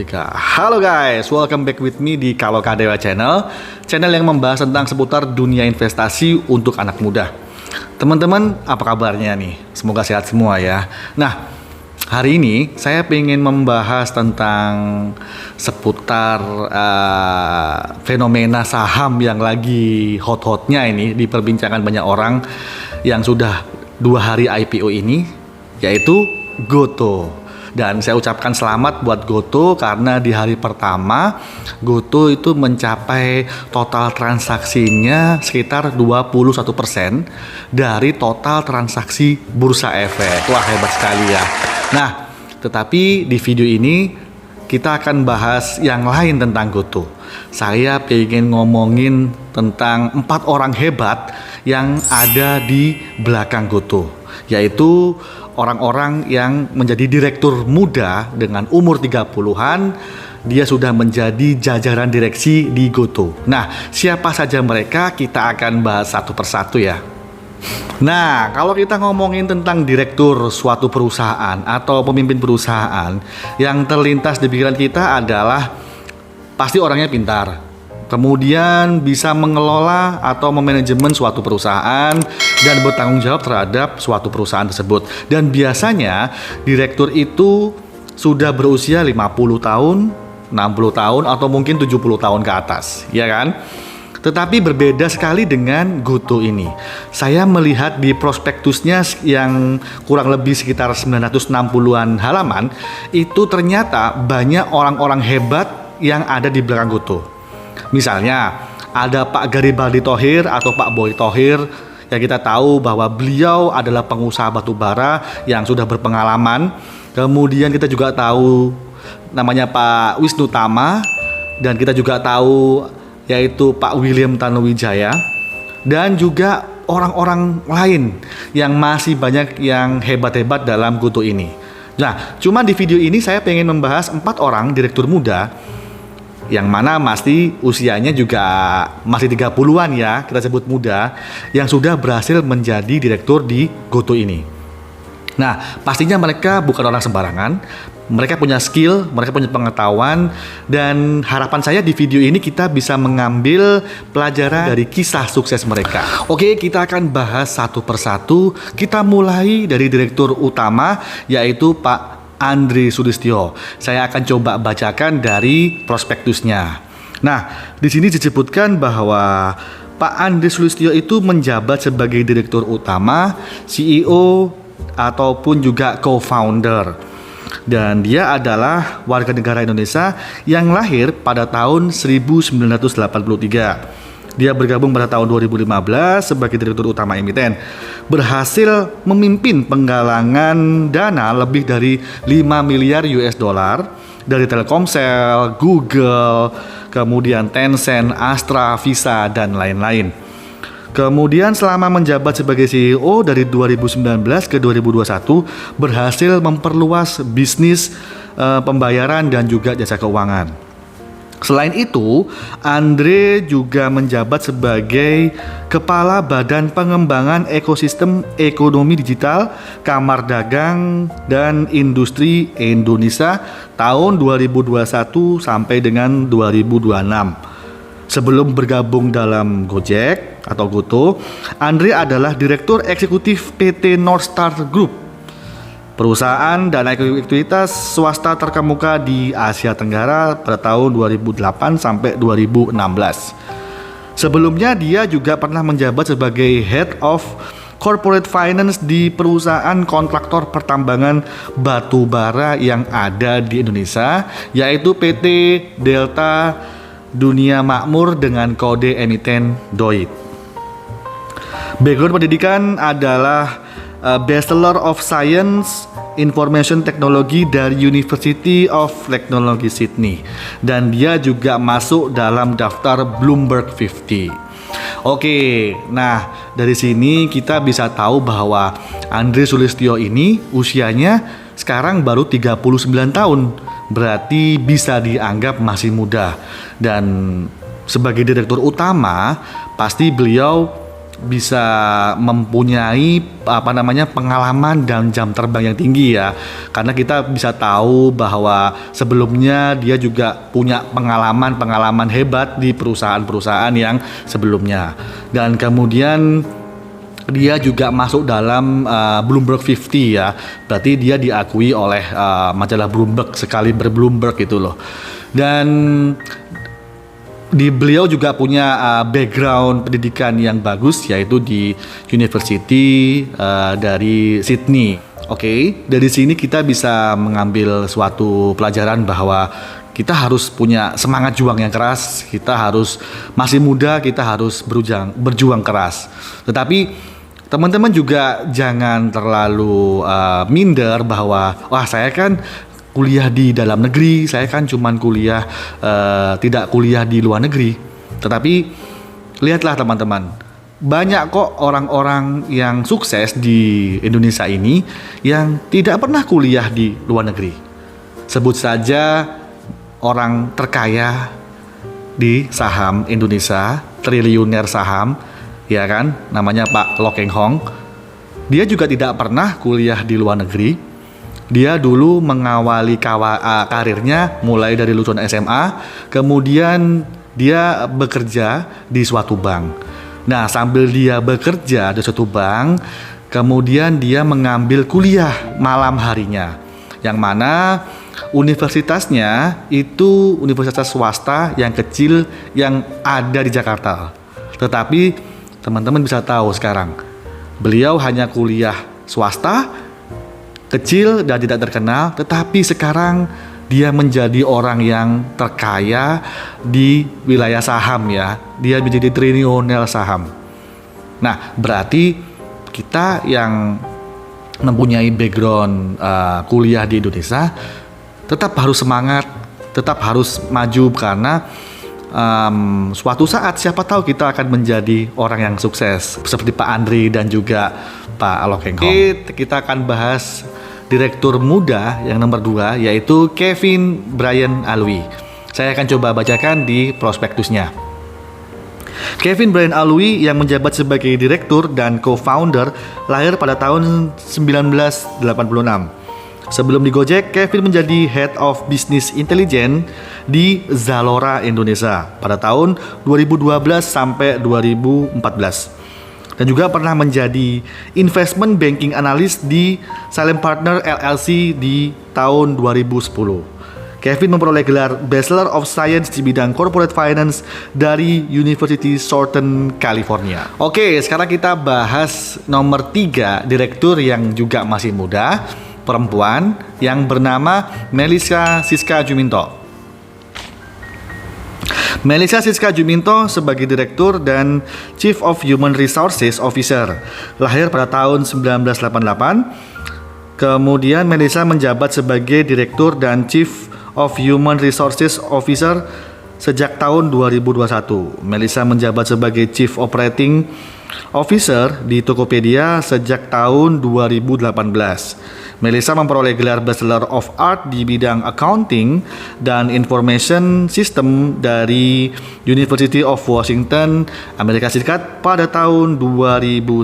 3. Halo guys, welcome back with me di Kalau Kadewa Channel yang membahas tentang seputar dunia investasi untuk anak muda. Teman-teman, apa kabarnya nih? Semoga sehat semua ya. Nah, hari ini saya ingin membahas tentang seputar fenomena saham yang lagi hot-hotnya ini diperbincangkan banyak orang yang sudah 2 hari IPO ini, yaitu Gotoh. Dan saya ucapkan selamat buat Gotoh karena di hari pertama Gotoh itu mencapai total transaksinya sekitar 21% dari total transaksi bursa efek. Wah, hebat sekali ya. Nah, tetapi di video ini kita akan bahas yang lain tentang Gotoh. Saya pengen ngomongin tentang 4 orang hebat yang ada di belakang Gotoh, yaitu orang-orang yang menjadi direktur muda dengan umur 30-an. Dia sudah menjadi jajaran direksi di Gotoh. Nah, siapa saja mereka kita akan bahas satu persatu ya. Nah, kalau kita ngomongin tentang direktur suatu perusahaan atau pemimpin perusahaan, yang terlintas di pikiran kita adalah pasti orangnya pintar, kemudian bisa mengelola atau memanajemen suatu perusahaan dan bertanggung jawab terhadap suatu perusahaan tersebut. Dan biasanya direktur itu sudah berusia 50 tahun, 60 tahun atau mungkin 70 tahun ke atas, ya kan? Tetapi berbeda sekali dengan Gotoh ini. Saya melihat di prospektusnya yang kurang lebih sekitar 960-an halaman, itu ternyata banyak orang-orang hebat yang ada di belakang Gotoh. Misalnya ada Pak Garibaldi Thohir atau Pak Boy Thohir, yang kita tahu bahwa beliau adalah pengusaha batubara yang sudah berpengalaman. Kemudian kita juga tahu namanya Pak Wisnu Tama, dan kita juga tahu yaitu Pak William Tanuwijaya, dan juga orang-orang lain yang masih banyak yang hebat-hebat dalam Gotoh ini. Nah, cuma di video ini saya pengen membahas 4 orang direktur muda yang mana pasti usianya juga masih 30-an ya, kita sebut muda, yang sudah berhasil menjadi direktur di Gotoh ini. Nah, pastinya mereka bukan orang sembarangan. Mereka punya skill, mereka punya pengetahuan, dan harapan saya di video ini kita bisa mengambil pelajaran dari kisah sukses mereka. Oke, kita akan bahas satu persatu. Kita mulai dari direktur utama, yaitu Pak Andri Sulistyo. Saya akan coba bacakan dari prospektusnya. Nah, di sini disebutkan bahwa Pak Andri Sulistyo itu menjabat sebagai direktur utama, CEO ataupun juga co-founder. Dan dia adalah warga negara Indonesia yang lahir pada tahun 1983. Dia bergabung pada tahun 2015 sebagai direktur utama emiten. Berhasil memimpin penggalangan dana lebih dari 5 miliar US dollar dari Telkomsel, Google, kemudian Tencent, Astra, Visa, dan lain-lain. Kemudian selama menjabat sebagai CEO dari 2019 ke 2021 berhasil memperluas bisnis pembayaran dan juga jasa keuangan. Selain itu, Andre juga menjabat sebagai Kepala Badan Pengembangan Ekosistem Ekonomi Digital Kamar Dagang dan Industri Indonesia tahun 2021 sampai dengan 2026. Sebelum bergabung dalam Gojek atau Gotoh, Andre adalah Direktur Eksekutif PT Northstar Group, perusahaan dan ekuitas swasta terkemuka di Asia Tenggara pada tahun 2008 sampai 2016. Sebelumnya dia juga pernah menjabat sebagai Head of Corporate Finance di perusahaan kontraktor pertambangan batu bara yang ada di Indonesia, yaitu PT Delta Dunia Makmur dengan kode emiten DOIT. Background pendidikan adalah Bachelor of Science Information Technology dari University of Technology Sydney, dan dia juga masuk dalam daftar Bloomberg 50. Oke, nah dari sini kita bisa tahu bahwa Andri Sulistyo ini usianya sekarang baru 39 tahun. Berarti bisa dianggap masih muda. Dan sebagai direktur utama, pasti beliau bisa mempunyai pengalaman dan jam terbang yang tinggi ya, karena kita bisa tahu bahwa sebelumnya dia juga punya pengalaman hebat di perusahaan-perusahaan yang sebelumnya, dan kemudian dia juga masuk dalam Bloomberg 50 ya, berarti dia diakui oleh majalah Bloomberg sekali Bloomberg gitu loh. Dan beliau juga punya background pendidikan yang bagus, yaitu di University dari Sydney. Oke, dari sini kita bisa mengambil suatu pelajaran bahwa kita harus punya semangat juang yang keras. Kita harus masih muda, kita harus berjuang keras. Tetapi teman-teman juga jangan terlalu minder bahwa wah, saya kan kuliah di dalam negeri, saya kan cuman kuliah tidak kuliah di luar negeri. Tetapi lihatlah teman-teman, banyak kok orang-orang yang sukses di Indonesia ini yang tidak pernah kuliah di luar negeri. Sebut saja orang terkaya di saham Indonesia, triliuner saham, ya kan, namanya Pak Loh Keng Hong. Dia juga tidak pernah kuliah di luar negeri. Dia dulu mengawali karirnya mulai dari lulusan SMA, kemudian dia bekerja di suatu bank. Nah, sambil dia bekerja di suatu bank, kemudian dia mengambil kuliah malam harinya, yang mana universitasnya itu universitas swasta yang kecil yang ada di Jakarta. Tetapi teman-teman bisa tahu sekarang, beliau hanya kuliah swasta, kecil dan tidak terkenal, tetapi sekarang dia menjadi orang yang terkaya di wilayah saham ya. Dia menjadi triliuner saham. Nah, berarti kita yang mempunyai background kuliah di Indonesia tetap harus semangat, tetap harus maju, karena suatu saat siapa tahu kita akan menjadi orang yang sukses seperti Pak Andri dan juga Pak Loh Keng Hong. Kita akan bahas direktur muda yang nomor 2, yaitu Kevin Brian Alwi. Saya akan coba bacakan di prospektusnya. Kevin Brian Alwi yang menjabat sebagai direktur dan co-founder lahir pada tahun 1986. Sebelum di Gojek, Kevin menjadi Head of Business Intelligence di Zalora Indonesia pada tahun 2012 sampai 2014. Dan juga pernah menjadi Investment Banking Analyst di Salem Partner LLC di tahun 2010. Kevin memperoleh gelar Bachelor of Science di bidang Corporate Finance dari University Southern California. Oke, sekarang kita bahas nomor 3, direktur yang juga masih muda, perempuan, yang bernama Melissa Siska Juminto. Melissa Siska Juminto sebagai Direktur dan Chief of Human Resources Officer, lahir pada tahun 1988. Kemudian Melissa menjabat sebagai Direktur dan Chief of Human Resources Officer sejak tahun 2021. Melissa menjabat sebagai Chief Operating Officer di Tokopedia sejak tahun 2018. Melissa memperoleh gelar Bachelor of Art di bidang Accounting dan Information System dari University of Washington, Amerika Serikat pada tahun 2010.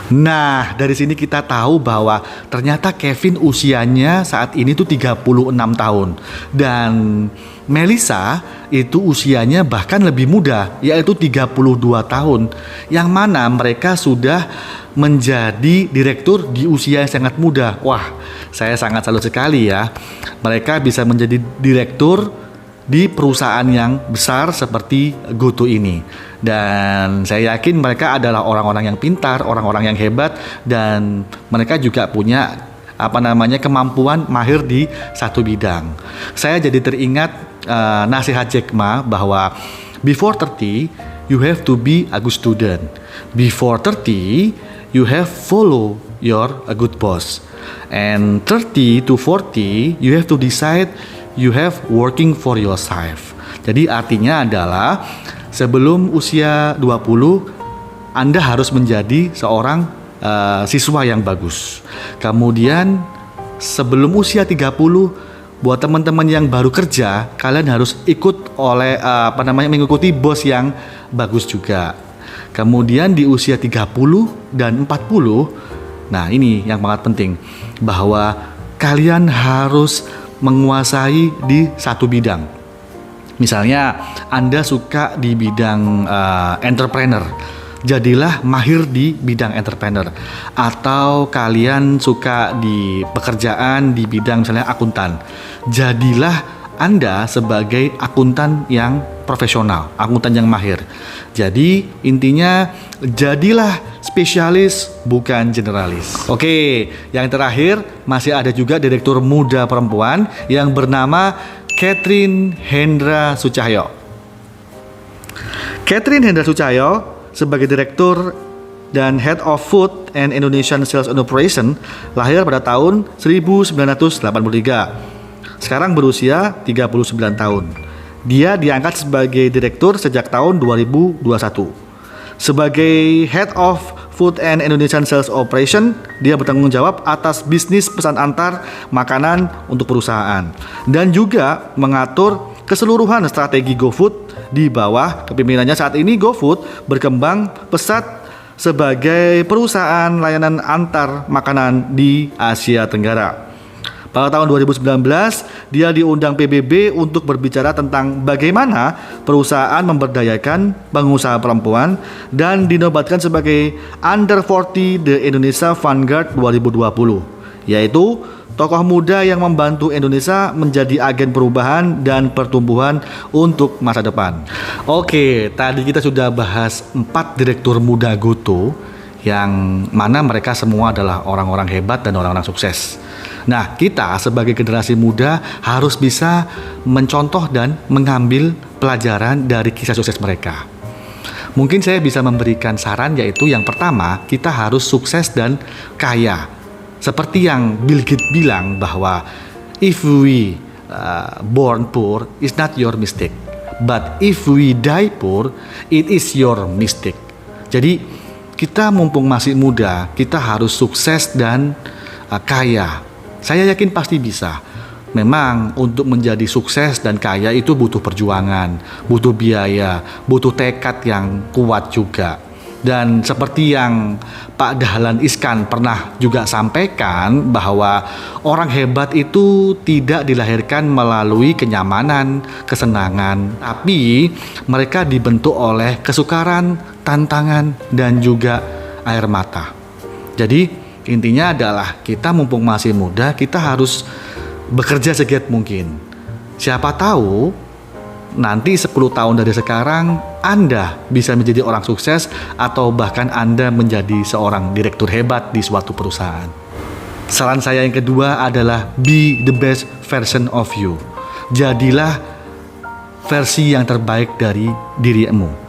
Nah, dari sini kita tahu bahwa ternyata Kevin usianya saat ini tuh 36 tahun. Dan Melissa itu usianya bahkan lebih muda, yaitu 32 tahun. Yang mana mereka sudah menjadi direktur di usia yang sangat muda. Wah, saya sangat salut sekali ya. Mereka bisa menjadi direktur di perusahaan yang besar seperti GoTo ini. Dan saya yakin mereka adalah orang-orang yang pintar, orang-orang yang hebat, dan mereka juga punya kemampuan mahir di satu bidang. Saya jadi teringat nasihat Jack Ma bahwa before 30 you have to be a good student. Before 30 you have follow your a good boss. And 30 to 40 you have to decide you have working for yourself. Jadi artinya adalah sebelum usia 20 Anda harus menjadi seorang siswa yang bagus. Kemudian sebelum usia 30, buat teman-teman yang baru kerja, kalian harus ikut mengikuti bos yang bagus juga. Kemudian di usia 30 dan 40, nah ini yang sangat penting, bahwa kalian harus menguasai di satu bidang. Misalnya Anda suka di bidang entrepreneur, jadilah mahir di bidang entrepreneur. Atau kalian suka di pekerjaan di bidang misalnya akuntan, jadilah Anda sebagai akuntan yang profesional, akuntan yang mahir. Jadi intinya jadilah spesialis bukan generalis. Oke, yang terakhir masih ada juga direktur muda perempuan yang bernama Catherine Hendra Sucahyo. Catherine Hendra Sucahyo sebagai direktur dan Head of Food and Indonesian Sales and Operation lahir pada tahun 1983. Sekarang berusia 39 tahun. Dia diangkat sebagai direktur sejak tahun 2021. Sebagai Head of Food and Indonesian Sales Operation, dia bertanggung jawab atas bisnis pesan antar makanan untuk perusahaan dan juga mengatur keseluruhan strategi GoFood. Di bawah kepemimpinannya saat ini GoFood berkembang pesat sebagai perusahaan layanan antar makanan di Asia Tenggara. Pada tahun 2019, dia diundang PBB untuk berbicara tentang bagaimana perusahaan memberdayakan pengusaha perempuan dan dinobatkan sebagai Under 40 The Indonesia Vanguard 2020, yaitu tokoh muda yang membantu Indonesia menjadi agen perubahan dan pertumbuhan untuk masa depan. Oke, tadi kita sudah bahas 4 direktur muda GoTo yang mana mereka semua adalah orang-orang hebat dan orang-orang sukses. Nah, kita sebagai generasi muda harus bisa mencontoh dan mengambil pelajaran dari kisah sukses mereka. Mungkin saya bisa memberikan saran, yaitu yang pertama, kita harus sukses dan kaya. Seperti yang Bill Gates bilang bahwa if we born poor, it's not your mistake. But if we die poor, it is your mistake. Jadi kita mumpung masih muda, kita harus sukses dan kaya. Saya yakin pasti bisa. Memang untuk menjadi sukses dan kaya itu butuh perjuangan, butuh biaya, butuh tekad yang kuat juga. Dan seperti yang Pak Dahlan Iskan pernah juga sampaikan bahwa orang hebat itu tidak dilahirkan melalui kenyamanan, kesenangan, tapi mereka dibentuk oleh kesukaran, tantangan, dan juga air mata. Jadi intinya adalah kita mumpung masih muda, kita harus bekerja segiat mungkin. Siapa tahu nanti 10 tahun dari sekarang Anda bisa menjadi orang sukses atau bahkan Anda menjadi seorang direktur hebat di suatu perusahaan. Saran saya yang kedua adalah be the best version of you. Jadilah versi yang terbaik dari dirimu.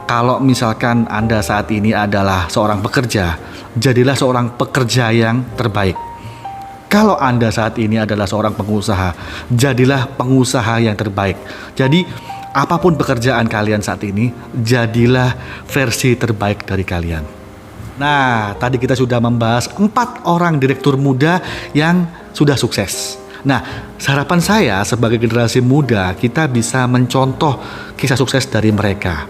Kalau misalkan Anda saat ini adalah seorang pekerja, jadilah seorang pekerja yang terbaik. Kalau Anda saat ini adalah seorang pengusaha, jadilah pengusaha yang terbaik. Jadi apapun pekerjaan kalian saat ini, jadilah versi terbaik dari kalian. Nah, tadi kita sudah membahas 4 orang direktur muda yang sudah sukses. Nah, harapan saya sebagai generasi muda, kita bisa mencontoh kisah sukses dari mereka.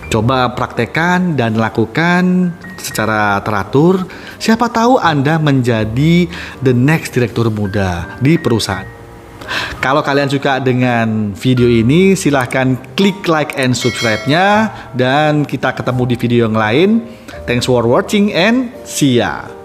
Coba praktekkan dan lakukan secara teratur. Siapa tahu Anda menjadi the next direktur muda di perusahaan. Kalau kalian suka dengan video ini, silahkan klik like and subscribe-nya. Dan kita ketemu di video yang lain. Thanks for watching and see ya.